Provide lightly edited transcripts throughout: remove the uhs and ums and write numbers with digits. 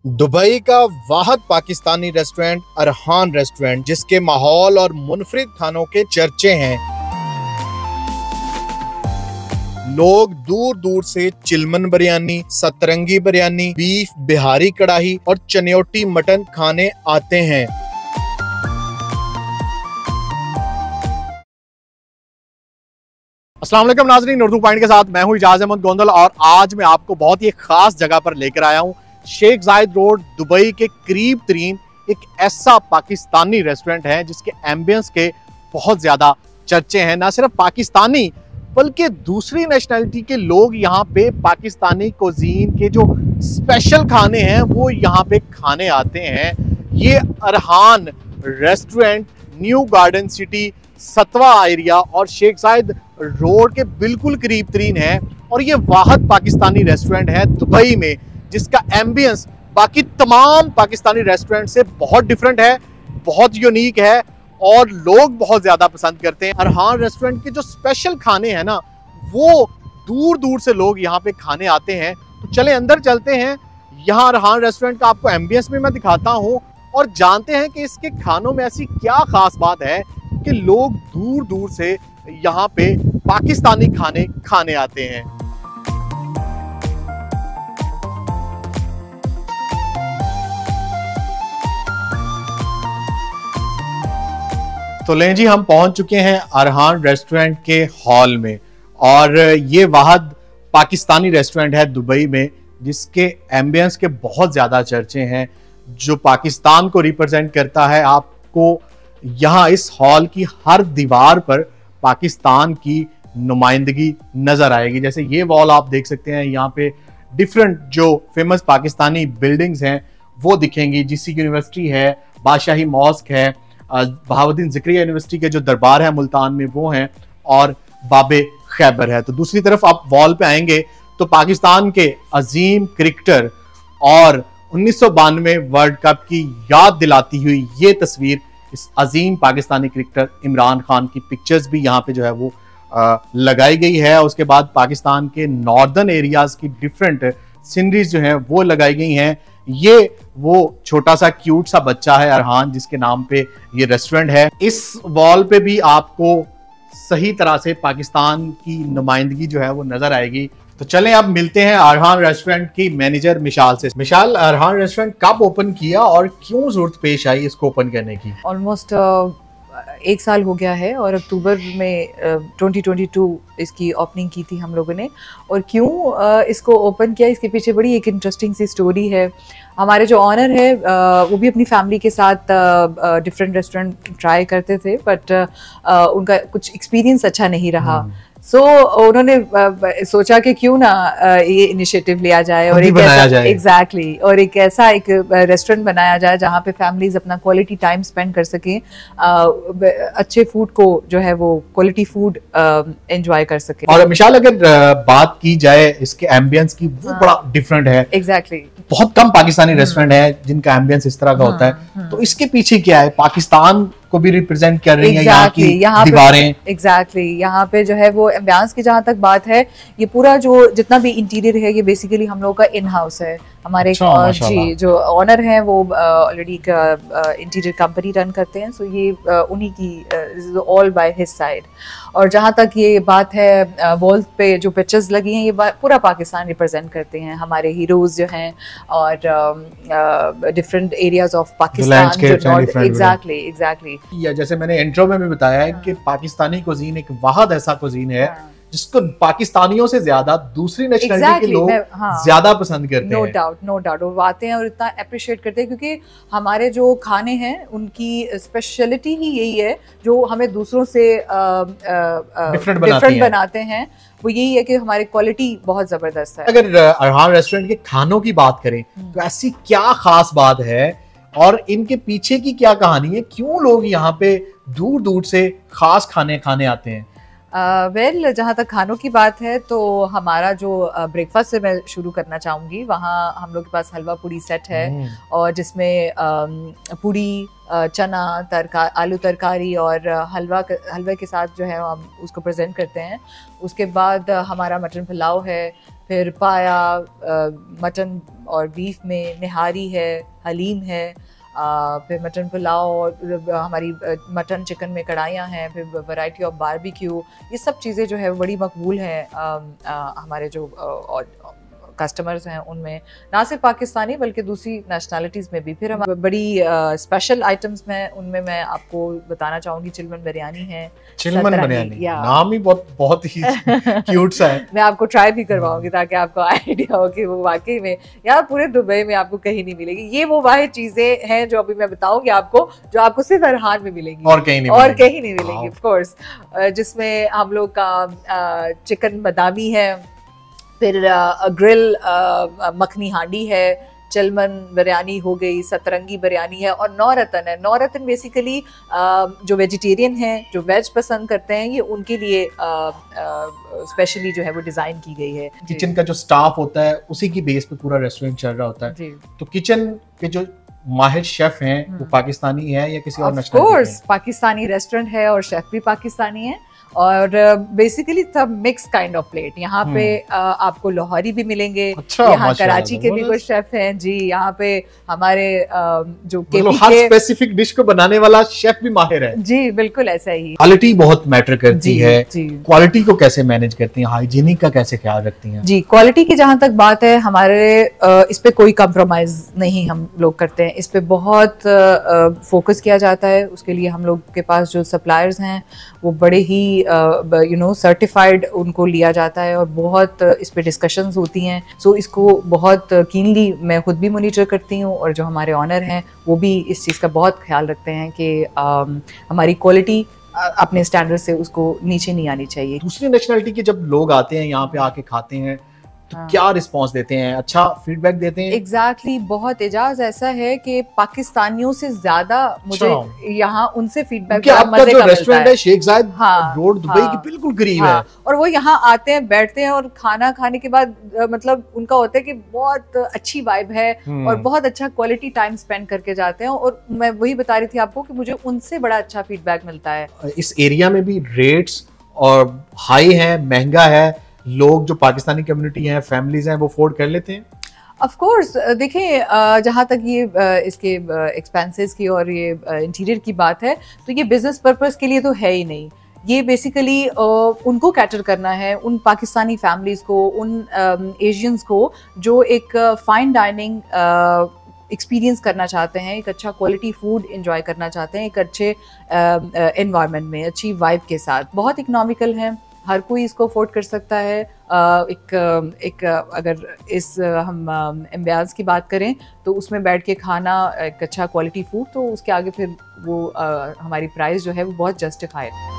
Dubai का वाहिद Pakistani restaurant Arhan restaurant, जिसके माहौल और मुनफरिद खानों के चर्चे हैं। लोग दूर दूर से चिलमन बिरयानी, सतरंगी बिरयानी, बीफ बिहारी कढ़ाई और चनियोटी मटन खाने आते हैं। अस्सलाम वालेकुम नाज़रीन, उर्दू पॉइंट के साथ मैं हूं इजाज़ अहमद गोंदल और आज मैं आपको बहुत ही खास जगह पर लेकर आया हूं। शेख जायद रोड दुबई के करीब तरीन एक ऐसा पाकिस्तानी रेस्टोरेंट है जिसके एम्बियंस के बहुत ज़्यादा चर्चे हैं। ना सिर्फ पाकिस्तानी बल्कि दूसरी नेशनलिटी के लोग यहाँ पे पाकिस्तानी कुजीन के जो स्पेशल खाने हैं वो यहाँ पे खाने आते हैं। ये Arhan restaurant new garden city Satwa area और शेख जायद रोड के बिल्कुल करीब तरीन है और ये वाहिद पाकिस्तानी रेस्टोरेंट है दुबई में जिसका एम्बियंस बाकी तमाम पाकिस्तानी रेस्टोरेंट से बहुत डिफरेंट है, बहुत यूनिक है और लोग बहुत ज़्यादा पसंद करते हैं। अरहान रेस्टोरेंट के जो स्पेशल खाने हैं ना, वो दूर दूर से लोग यहाँ पे खाने आते हैं। तो चले अंदर चलते हैं। यहाँ अरहान रेस्टोरेंट का आपको एम्बियंस भी मैं दिखाता हूँ और जानते हैं कि इसके खानों में ऐसी क्या खास बात है कि लोग दूर दूर से यहाँ पे पाकिस्तानी खाने खाने आते हैं। तो लें जी, हम पहुंच चुके हैं अरहान रेस्टोरेंट के हॉल में और ये वाहिद पाकिस्तानी रेस्टोरेंट है दुबई में जिसके एम्बियंस के बहुत ज़्यादा चर्चे हैं, जो पाकिस्तान को रिप्रेजेंट करता है। आपको यहाँ इस हॉल की हर दीवार पर पाकिस्तान की नुमाइंदगी नज़र आएगी। जैसे ये वॉल आप देख सकते हैं, यहाँ पे डिफरेंट जो फेमस पाकिस्तानी बिल्डिंग्स हैं वो दिखेंगी। जीसी यूनिवर्सिटी है, बादशाही मॉस्क है, बहाउद्दीन ज़िक्रिया यूनिवर्सिटी के जो दरबार है मुल्तान में वो हैं और बाबे खैबर है। तो दूसरी तरफ आप वॉल पे आएंगे तो पाकिस्तान के अजीम क्रिकेटर और 1992 वर्ल्ड कप की याद दिलाती हुई ये तस्वीर इस अजीम पाकिस्तानी क्रिकेटर इमरान खान की पिक्चर्स भी यहाँ पे जो है वो लगाई गई है। उसके बाद पाकिस्तान के नॉर्दर्न एरियाज की डिफरेंट सीनरीज जो हैं वो लगाई गई हैं। ये वो छोटा सा क्यूट सा बच्चा है अरहान जिसके नाम पे ये रेस्टोरेंट है। इस वॉल पे भी आपको सही तरह से पाकिस्तान की नुमाइंदगी जो है वो नजर आएगी। तो चलें अब मिलते हैं अरहान रेस्टोरेंट की मैनेजर मिशाल से। मिशाल, अरहान रेस्टोरेंट कब ओपन किया और क्यों जरूरत पेश आई इसको ओपन करने की? ऑलमोस्ट 1 साल हो गया है और अक्टूबर में 2022 इसकी ओपनिंग की थी हम लोगों ने। और क्यों इसको ओपन किया, इसके पीछे बड़ी एक इंटरेस्टिंग सी स्टोरी है। हमारे जो ऑनर है वो भी अपनी फैमिली के साथ डिफरेंट रेस्टोरेंट ट्राई करते थे बट उनका कुछ एक्सपीरियंस अच्छा नहीं रहा। सो उन्होंने सोचा कि क्यों ना ये इनिशिएटिव लिया जाए और एक ऐसा एग्जैक्टली और एक ऐसा एक रेस्टोरेंट बनाया जाए जहाँ पे फैमिलीज अपना क्वालिटी टाइम स्पेंड कर सकें, अच्छे फूड को जो है वो क्वालिटी फूड एंजॉय कर सकें। और मिशाल, अगर बात की जाए इसके एम्बियंस की, वो बड़ा डिफरेंट है। एग्जैक्टली बहुत कम पाकिस्तानी रेस्टोरेंट है जिनका एम्बियंस इस तरह का होता है। तो इसके पीछे क्या है? पाकिस्तान को भी रिप्रेजेंट कर रही है यहाँ की दीवारें। एग्जैक्टली यहाँ पे जो है वो एम्बियंस की जहाँ तक बात है, ये पूरा जो जितना भी इंटीरियर है ये बेसिकली हम लोग का इन हाउस है। हमारे जी जो ऑनर हैं वो ऑलरेडी इंटीरियर कंपनी रन करते हैं, सो ये उन्हीं की ऑल बाय हिज साइड। और जहाँ तक ये बात है वॉल पे जो पिक्चर्स लगी हैं ये पूरा पाकिस्तान रिप्रेजेंट करते हैं। हमारे हीरोज जो हैं और different areas of Pakistan. Exactly या जैसे मैंने इंट्रो में भी बताया है कि पाकिस्तानी कुजीन एक वाहिद ऐसा कुजीन है जिसको पाकिस्तानियों से ज्यादा दूसरी नेशनलिटी के लोग ज्यादा पसंद करते हैं। नो डाउट वो आते हैं और इतना अप्रिशिएट करते हैं क्योंकि हमारे जो खाने हैं उनकी स्पेशलिटी ही यही है जो हमें दूसरों से डिफरेंट बनाते हैं। वो यही है कि हमारी क्वालिटी बहुत जबरदस्त है। अगर अरहान रेस्टोरेंट के खानों की बात करें तो ऐसी क्या खास बात है और इनके पीछे की क्या कहानी है? क्यों लोग यहाँ पे दूर दूर से खास खाने खाने आते हैं? वेल जहाँ तक खानों की बात है तो हमारा जो ब्रेकफास्ट से मैं शुरू करना चाहूँगी। वहाँ हम लोग के पास हलवा पूड़ी सेट है और जिसमें पूड़ी, चना, आलू तरकारी और हलवे के साथ जो है हम उसको प्रेजेंट करते हैं। उसके बाद हमारा मटन पुलाव है, फिर पाया, मटन और बीफ में निहारी है, हलीम है, फिर मटन पुलाव और हमारी मटन चिकन में कढ़ाइयाँ हैं, फिर वैरायटी ऑफ बारबेक्यू, ये सब चीज़ें जो है बड़ी मकबूल हैं हमारे जो कस्टमर्स हैं उनमें, ना सिर्फ पाकिस्तानी बल्कि दूसरी नेशनलिटीज़ में भी। फिर हम बड़ी स्पेशल आइटम्स में उनमें मैं आपको बताना चाहूँगी चिलमन बिरयानी है। चिलमन बिरयानी, नाम ही बहुत ही क्यूट सा है। मैं आपको ट्राई भी करवाऊंगी ताकि आपको आइडिया हो कि वो वाकई में यार पूरे दुबई में आपको कहीं नहीं मिलेगी। ये वो वाही चीजें हैं जो अभी मैं बताऊंगी आपको, जो आपको सिर्फ अरहान में मिलेंगी और कहीं नहीं मिलेंगी ऑफ कोर्स, जिसमें हम लोग का चिकन बदामी है, फिर ग्रिल मखनी हांडी है, चिलमन बिरयानी हो गई, सतरंगी बिरयानी है और नौरतन है। नौरतन बेसिकली जो वेजिटेरियन हैं, जो वेज पसंद करते हैं, ये उनके लिए स्पेशली जो है वो डिज़ाइन की गई है। किचन का जो स्टाफ होता है उसी की बेस पे पूरा रेस्टोरेंट चल रहा होता है। तो किचन के जो माहिर शेफ हैं वो पाकिस्तानी है या किसी और nationality? Of course Pakistani restaurant है और शेफ भी पाकिस्तानी है और बेसिकली सब मिक्स काइंड ऑफ प्लेट। यहाँ पे आपको लाहौरी भी मिलेंगे, अच्छा, यहाँ कराची के भी कुछ शेफ हैं जी, यहाँ पे हमारे जो हर स्पेसिफिक डिश को बनाने वाला शेफ भी माहिर है जी, बिल्कुल ऐसा ही। क्वालिटी बहुत मैटर करती है, क्वालिटी को कैसे मैनेज करती हैं, हाइजीनिक का कैसे ख्याल रखती हैं? जी, क्वालिटी की जहाँ तक बात है, हमारे इस पे कोई कम्प्रोमाइज नहीं हम लोग करते हैं, इस पे बहुत फोकस किया जाता है। उसके लिए हम लोग के पास जो सप्लायर्स हैं वो बड़े ही सर्टिफाइड उनको लिया जाता है और बहुत इस पे डिस्कशंस होती हैं। सो इसको बहुत कीनली मैं खुद भी मॉनिटर करती हूँ और जो हमारे ऑनर हैं वो भी इस चीज़ का बहुत ख्याल रखते हैं कि हमारी क्वालिटी अपने स्टैंडर्ड से उसको नीचे नहीं आनी चाहिए। दूसरी नेशनलिटी के जब लोग आते हैं यहाँ पे आके खाते हैं तो क्या रिस्पांस देते हैं, अच्छा फीडबैक देते हैं? एग्जैक्टली बहुत एजाज ऐसा है कि पाकिस्तानियों से ज्यादा मुझे यहाँ उनसे फीडबैक आपका जो रेस्टोरेंट है शेख जायद रोड दुबई के बिल्कुल करीब है और वो यहाँ आते हैं, बैठते हैं और खाना खाने के बाद मतलब उनका होता है कि बहुत अच्छी वाइब है और बहुत अच्छा क्वालिटी टाइम स्पेंड करके जाते हैं। और मैं वही बता रही थी आपको कि मुझे उनसे बड़ा अच्छा फीडबैक मिलता है। इस एरिया में भी रेट्स और हाई है, महंगा है, लोग जो पाकिस्तानी कम्युनिटी हैं, फैमिलीज हैं, वो अफोर्ड कर लेते हैं? ऑफ कोर्स देखिए, जहाँ तक ये इसके एक्सपेंसेस की और ये इंटीरियर की बात है तो ये बिजनेस पर्पस के लिए तो है ही नहीं। ये बेसिकली उनको कैटर करना है, उन पाकिस्तानी फैमिलीज को, उन एशियंस को जो एक फाइन डाइनिंग एक्सपीरियंस करना चाहते हैं, एक अच्छा क्वालिटी फूड एंजॉय करना चाहते हैं, एक अच्छे एनवायरनमेंट में, अच्छी वाइब के साथ। बहुत इकोनॉमिकल है, हर कोई इसको अफोर्ड कर सकता है। एक अगर इस हम एम्बियंस की बात करें तो उसमें बैठ के खाना, एक अच्छा क्वालिटी फूड, तो उसके आगे फिर वो हमारी प्राइस जो है वो बहुत जस्टिफाइड है।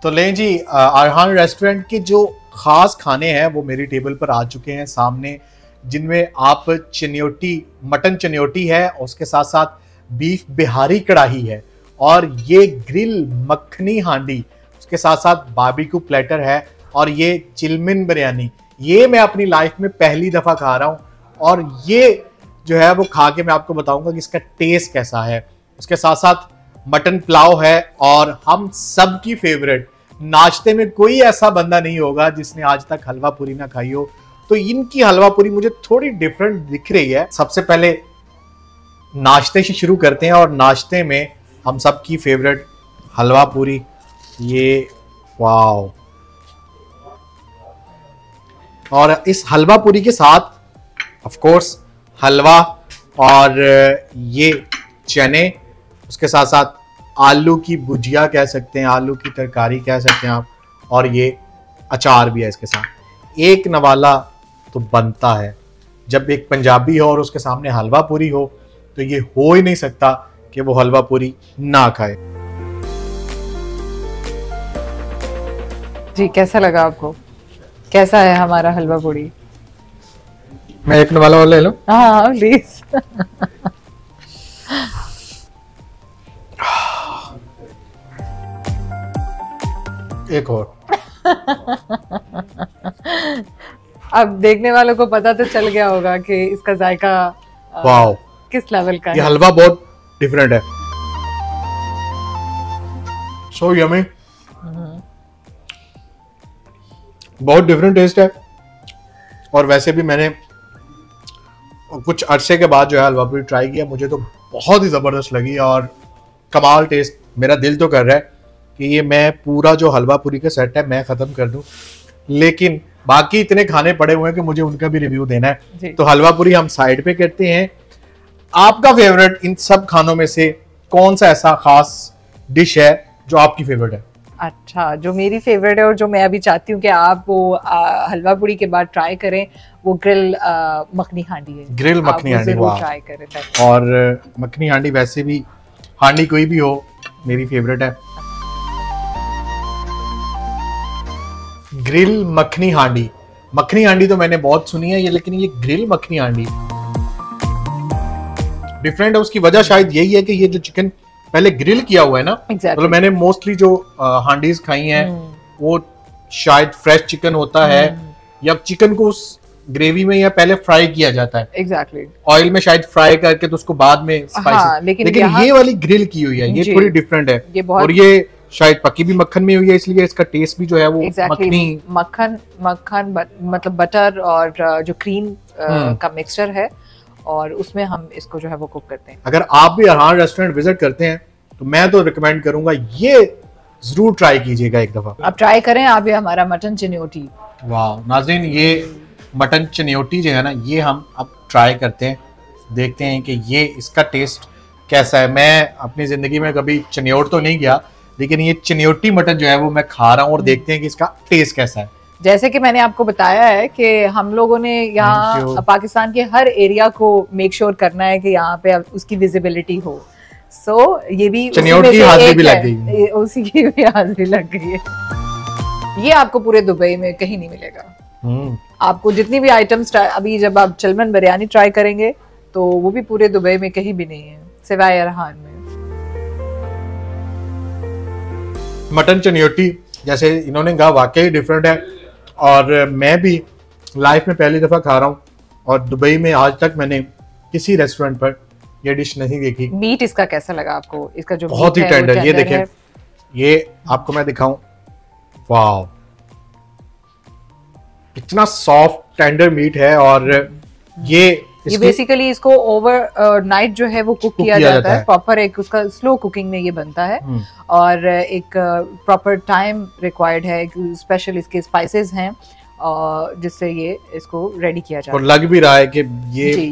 तो लें जी, अरहान रेस्टोरेंट के जो खास खाने हैं वो मेरी टेबल पर आ चुके हैं सामने, जिनमें आप चनियोटी, मटन चनियोटी है, उसके साथ साथ बीफ बिहारी कढ़ाई है और ये ग्रिल मखनी हांडी, उसके साथ साथ बारबेक्यू प्लेटर है और ये चिलमिन बिरयानी। ये मैं अपनी लाइफ में पहली दफ़ा खा रहा हूँ और ये जो है वो खा के मैं आपको बताऊंगा कि इसका टेस्ट कैसा है। उसके साथ साथ मटन पुलाव है और हम सब की फेवरेट, नाश्ते में कोई ऐसा बंदा नहीं होगा जिसने आज तक हलवा पूरी ना खाई हो, तो इनकी हलवा पूरी मुझे थोड़ी डिफरेंट दिख रही है। सबसे पहले नाश्ते से शुरू करते हैं और नाश्ते में हम सब की फेवरेट हलवा पूरी, ये वाओ। और इस हलवा पूरी के साथ ऑफ कोर्स हलवा और ये चने, उसके साथ साथ आलू की भुजिया कह सकते हैं, आलू की तरकारी कह सकते हैं आप, और ये अचार भी है इसके साथ। एक नवाला तो बनता है जब एक पंजाबी हो और उसके सामने हलवा पूरी हो, तो ये हो ही नहीं सकता कि वो हलवा पूरी ना खाए। जी, कैसा लगा आपको? कैसा है हमारा हलवा पूरी? मैं एक नवाला और ले लूं? हाँ प्लीज। एक और। अब देखने वालों को पता तो चल गया होगा कि इसका जायका वाओ किस लेवल का है। ये हलवा बहुत डिफरेंट है। सो यमी, बहुत डिफरेंट टेस्ट है। और वैसे भी मैंने कुछ अरसे के बाद जो है हलवा पूरी ट्राई किया, मुझे तो बहुत ही ज़बरदस्त लगी और कमाल टेस्ट। मेरा दिल तो कर रहा है कि ये मैं पूरा जो हलवा पूरी का सेट है मैं ख़त्म कर दूं, लेकिन बाकी इतने खाने पड़े हुए हैं कि मुझे उनका भी रिव्यू देना है। तो हलवा पूरी हम साइड पे करते हैं। आपका फेवरेट इन सब खानों में से कौन सा ऐसा खास डिश है जो आपकी फेवरेट है? अच्छा, जो मेरी फेवरेट है और जो मैं अभी चाहती हूँ कि आप वो हलवा पूरी के बाद ट्राई करें, वो ग्रिल मखनी हांडी है। ग्रिल मखनी हांडी, वाह, ट्राई करें। और मखनी हांडी, वैसे भी हांडी कोई भी हो, मेरी फेवरेट है। ग्रिल मखनी हांडी, मखनी हांडी तो मैंने बहुत सुनी है ये, लेकिन ये ग्रिल मखनी हांडी डिफरेंट है। उसकी वजह शायद यही है कि ये जो चिकन पहले ग्रिल किया हुआ है ना, मतलब मैंने मोस्टली जो हांडीज खाई हैं वो शायद फ्रेश चिकन होता है या चिकन को उस ग्रेवी में या पहले फ्राई किया जाता है, एग्जैक्टली ऑयल में शायद फ्राई करके तो उसको बाद में स्पाइसी। लेकिन ये वाली ग्रिल की हुई है, ये थोड़ी डिफरेंट है। और ये शायद पकी भी मक्खन में हुई है, इसलिए इसका टेस्ट भी जो है वो मखनी मक्खन मतलब बटर और जो क्रीम का मिक्सचर है, और उसमें हम इसको जो है वो कुक करते हैं। अगर आप भी अरहान रेस्टोरेंट विजिट करते हैं तो मैं तो रिकमेंड करूंगा ये जरूर ट्राई कीजिएगा एक दफा। आप ट्राई करें आप, ये हमारा मटन चिन्योटी। वाह नाज़रीन, ये मटन चिन्योटी जो है ना, ये हम अब ट्राई करते हैं, देखते हैं कि ये इसका टेस्ट कैसा है। मैं अपनी जिंदगी में कभी चिन्योट तो नहीं गया, लेकिन ये चिन्योटी मटन जो है वो मैं खा रहा हूँ और देखते हैं कि इसका टेस्ट कैसा है। जैसे कि मैंने आपको बताया है कि हम लोगों ने यहाँ पाकिस्तान के हर एरिया को मेक श्योर करना है कि यहाँ पे उसकी विजिबिलिटी हो। सो ये भी चिन्योटी हाजिरी भी लग गई, उसी की भी हाजिरी लग गई है। ये आपको पूरे दुबई में कहीं नहीं मिलेगा। आपको जितनी भी आइटम्स, अभी जब आप चिलमन बिरयानी ट्राई करेंगे तो वो भी पूरे दुबई में कहीं भी नहीं है सिवाय अरहान में। मटन चिन्योटी जैसे इन्होंने कहा वाकई डिफरेंट है, और मैं भी लाइफ में पहली दफा खा रहा हूँ, और दुबई में आज तक मैंने किसी रेस्टोरेंट पर ये डिश नहीं देखी। मीट इसका कैसा लगा आपको? इसका जो बहुत ही टेंडर, ये देखें, ये आपको मैं दिखाऊं, वाह इतना सॉफ्ट टेंडर मीट है। और ये बेसिकली इसको ओवर नाइट जो है वो कुक किया जाता है प्रॉपर, एक उसका स्लो कुकिंग में ये बनता है, और एक प्रॉपर टाइम रिक्वायर्ड है, स्पेशल इसके स्पाइसेस हैं जिससे ये इसको रेडी किया जाता है। और लग भी रहा है कि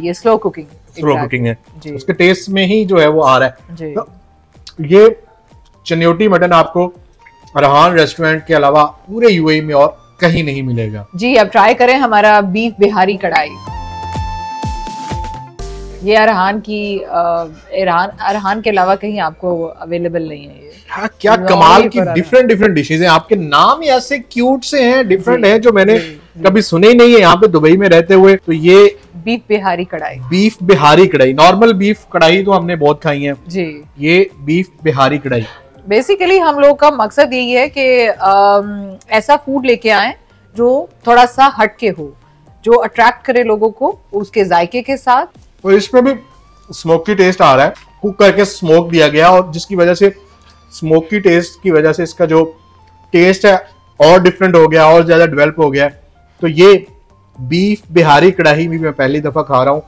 ये स्लो कुकिंग है, उसके टेस्ट में ही जो है वो आ रहा है जी। तो ये चिन्योटी मटन आपको अरहान रेस्टोरेंट के अलावा पूरे यूएई में और कहीं नहीं मिलेगा जी। अब ट्राई करें हमारा बीफ बिहारी कढ़ाई। ये अरहान के अलावा कहीं आपको अवेलेबल नहीं है। हाँ, क्या कमाल की डिफरेंट डिशेज हैं। आपके नाम ही ऐसे क्यूट से हैं, डिफरेंट हैं, जो मैंने कभी सुने ही नहीं है यहाँ पे दुबई में रहते हुए। तो ये बीफ बिहारी कढ़ाई, बीफ बिहारी कढ़ाई, नॉर्मल बीफ कढ़ाई तो हमने बहुत खाई है जी, ये बीफ बिहारी कढ़ाई। बेसिकली हम लोग का मकसद यही है कि ऐसा फूड लेके आए जो थोड़ा सा हटके हो, जो अट्रैक्ट करे लोगों को उसके जायके के साथ। और इसमें भी स्मोकी टेस्ट आ रहा है, कुक करके स्मोक दिया गया, और जिसकी वजह से स्मोकी टेस्ट की वजह से इसका जो टेस्ट है और डिफरेंट हो गया और ज्यादा डेवलप हो गया। तो ये बीफ बिहारी कढ़ाई भी मैं पहली दफा खा रहा हूँ,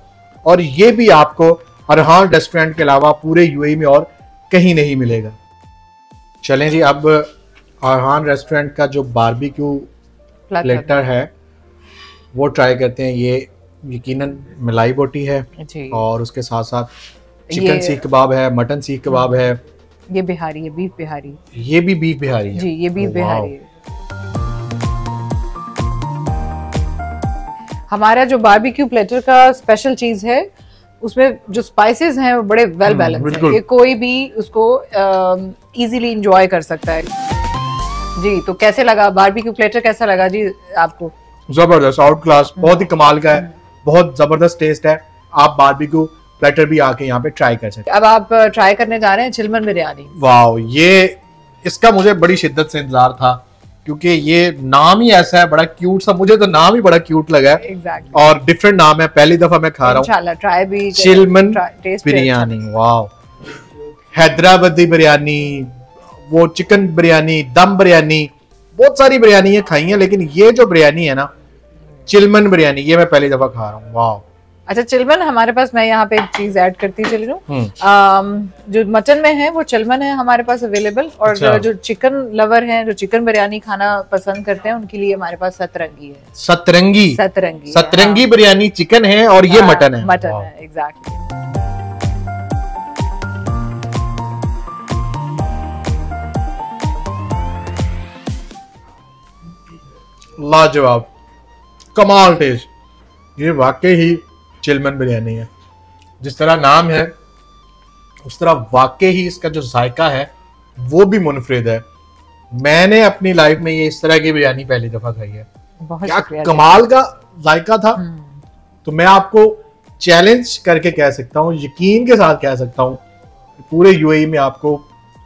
और ये भी आपको अरहान रेस्टोरेंट के अलावा पूरे यूएई में और कहीं नहीं मिलेगा। चलें जी, अब अरहान रेस्टोरेंट का जो बारबेक्यू प्लेटर है वो ट्राई करते हैं। ये यकीनन मलाई बोटी है जी, और उसके साथ साथ चिकन सीख कबाब है, मटन सीख कबाब है। ये बिहारी है, बीफ बिहारी, ये भी बीफ बिहारी है जी, ये बीफ बिहारी है। हमारा जो बारबेक्यू प्लेटर का स्पेशल चीज है, उसमें जो स्पाइसेस हैं वो बड़े वेल बैलेंस हैं कि कोई भी उसको इजीली एंजॉय कर सकता है जी। तो कैसे लगा बारबेक्यू प्लेटर, कैसा लगा जी आपको? जबरदस्त, आउट क्लास, बहुत ही कमाल का है, बहुत जबरदस्त टेस्ट है। आप बारबेक्यू प्लेटर भी आके यहाँ पे ट्राई कर सकते हैं। अब आप ट्राई करने जा रहे हैं चिलमन बिरयानी। वाह, ये इसका मुझे बड़ी शिद्दत से इंतजार था, क्योंकि ये नाम ही ऐसा है, बड़ा क्यूट सा, मुझे तो नाम ही बड़ा क्यूट लगा है। exactly. और डिफरेंट नाम है, पहली दफा मैं खा रहा हूँ। इंशाल्लाह ट्राई भी, चिलमन बिरयानी, वाह, हैदराबादी बिरयानी, वो चिकन बिरयानी, दम बिरयानी, बहुत सारी बिरयानी खाई हैं, लेकिन ये जो बिरयानी है ना, चिलमन बिरयानी, ये मैं पहली दफा खा रहा हूँ। वाह। अच्छा, चिलमन हमारे पास, मैं यहाँ पे एक चीज ऐड करती चली जाऊँ, जो मटन में है वो चिलमन है हमारे पास अवेलेबल, और अच्छा। जो चिकन लवर हैं, जो चिकन बिरयानी खाना पसंद करते हैं, उनके लिए हमारे पास सतरंगी है। सतरंगी, सतरंगी, सतरंगी हाँ। बिरयानी चिकन है और ये मटन है। मटन है, एग्जैक्टली। लाजवाब, कमाल टेस्ट। ये वाकई ही चिलमन बिरयानी है, जिस तरह नाम है उस तरह वाकई ही इसका जो जायका है वो भी मुनफरिद है। मैंने अपनी लाइफ में ये इस तरह की बिरयानी पहली दफा खाई है। बहुत क्या शुक्रिया। कमाल का जायका था। तो मैं आपको चैलेंज करके कह सकता हूँ, यकीन के साथ कह सकता हूँ, पूरे यूएई में आपको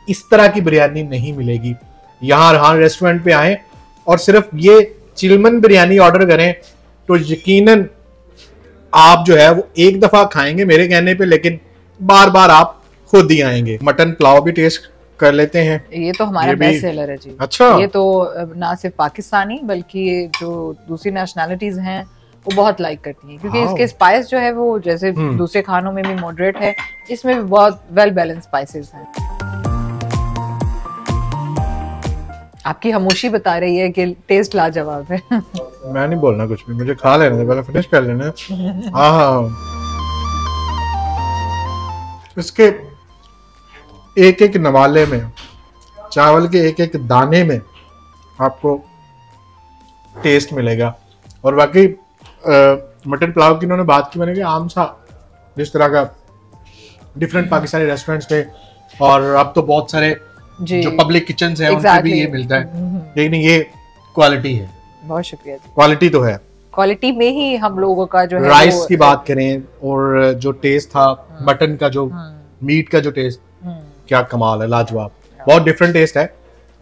इस तरह की बिरयानी नहीं मिलेगी। यहाँ अरहान रेस्टोरेंट पे आए और सिर्फ ये चिलमन बिरयानी ऑर्डर करें तो यकीनन आप जो है वो एक दफा खाएंगे मेरे कहने पे, लेकिन बार बार आप खुद ही आएंगे। मटन पुलाव भी टेस्ट कर लेते हैं। ये तो हमारा बेस्ट सेलर है जी। अच्छा। ये तो ना सिर्फ पाकिस्तानी बल्कि जो दूसरी नेशनैलिटीज हैं वो बहुत लाइक करती हैं, क्योंकि इसके स्पाइस जो है वो जैसे दूसरे खानों में भी मॉडरेट है, इसमें भी बहुत वेल बैलेंस स्पाइसेस हैं। आपकी खामोशी बता रही है कि टेस्ट लाजवाब है। मैं नहीं बोलना कुछ भी, मुझे खा लेने दे, पहले फिनिश कर लेने। हाँ, इसके एक एक नवाले में, चावल के एक एक दाने में आपको टेस्ट मिलेगा। और बाकी मटन पुलाव की इन्होंने बात की, मैंने कहा आम सा जिस तरह का डिफरेंट पाकिस्तानी रेस्टोरेंट्स पे, और अब तो बहुत सारे जो पब्लिक किचन है उनपे भी ये मिलता है, लेकिन ये क्वालिटी है। बहुत शुक्रिया जी। क्वालिटी तो है, क्वालिटी में ही हम लोगों का जो है राइस की बात करें और जो टेस्ट था मटन का, जो मीट का जो टेस्ट, क्या कमाल है, लाजवाब, बहुत डिफरेंट टेस्ट है।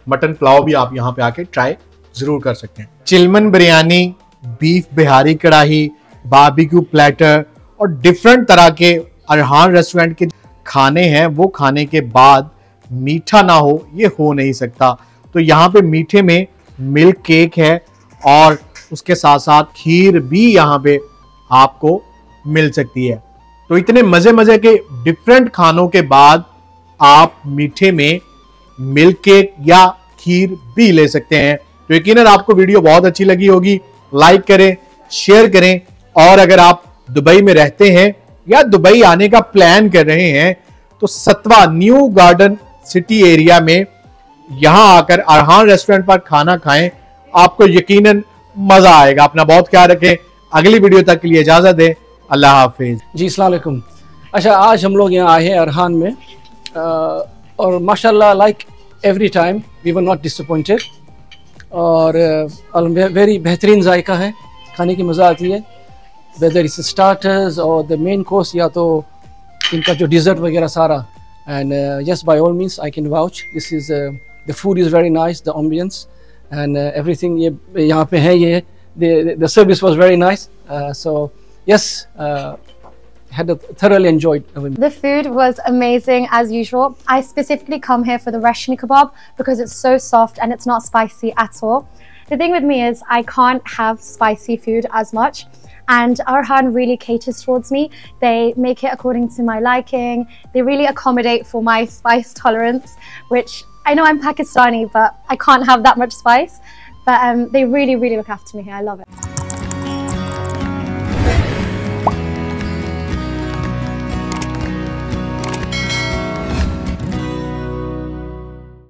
मटन पुलाव भी आप यहाँ पे आके ट्राई जरूर कर सकते हैं। चिलमन बिरयानी, बीफ बिहारी कढ़ाई, बारबेक्यू प्लेटर और डिफरेंट तरह के अरहान रेस्टोरेंट के खाने हैं, वो खाने के बाद मीठा ना हो ये हो नहीं सकता। तो यहाँ पे मीठे में मिल्क केक है और उसके साथ साथ खीर भी यहाँ पे आपको मिल सकती है। तो इतने मजे मजे के डिफरेंट खानों के बाद आप मीठे में मिल्क केक या खीर भी ले सकते हैं। तो यकीनन आपको वीडियो बहुत अच्छी लगी होगी, लाइक करें, शेयर करें, और अगर आप दुबई में रहते हैं या दुबई आने का प्लान कर रहे हैं तो सतवा न्यू गार्डन सिटी एरिया में यहां आकर अरहान रेस्टोरेंट पर खाना खाएं, आपको यकीनन मजा आएगा। अपना बहुत ख्याल रखें, अगली वीडियो तक के लिए इजाजत दें, अल्लाह हाफिज जी। अस्सलाम वालेकुम। अच्छा, आज हम लोग यहाँ आए हैं अरहान में, और माशाल्लाह like every time we were not disappointed, और वेरी बेहतरीन जायका है, खाने की मज़ा आती है, वेदर इट्स स्टार्टर्स और द मेन कोर्स या तो इनका जो डिज़र्ट वगैरह सारा। And yes, by all means I can vouch, this is the food is very nice, the ambience and everything ये यहाँ पे है, ये the service was very nice, so yes, had thoroughly enjoyed. The food was amazing as usual. I specifically come here for the rashmi kebab because it's so soft and it's not spicy at all. The thing with me is I can't have spicy food as much, and Arhan really caters towards me. They make it according to my liking. They really accommodate for my spice tolerance, which I know I'm Pakistani, but I can't have that much spice. But they really, really look after me here. I love it.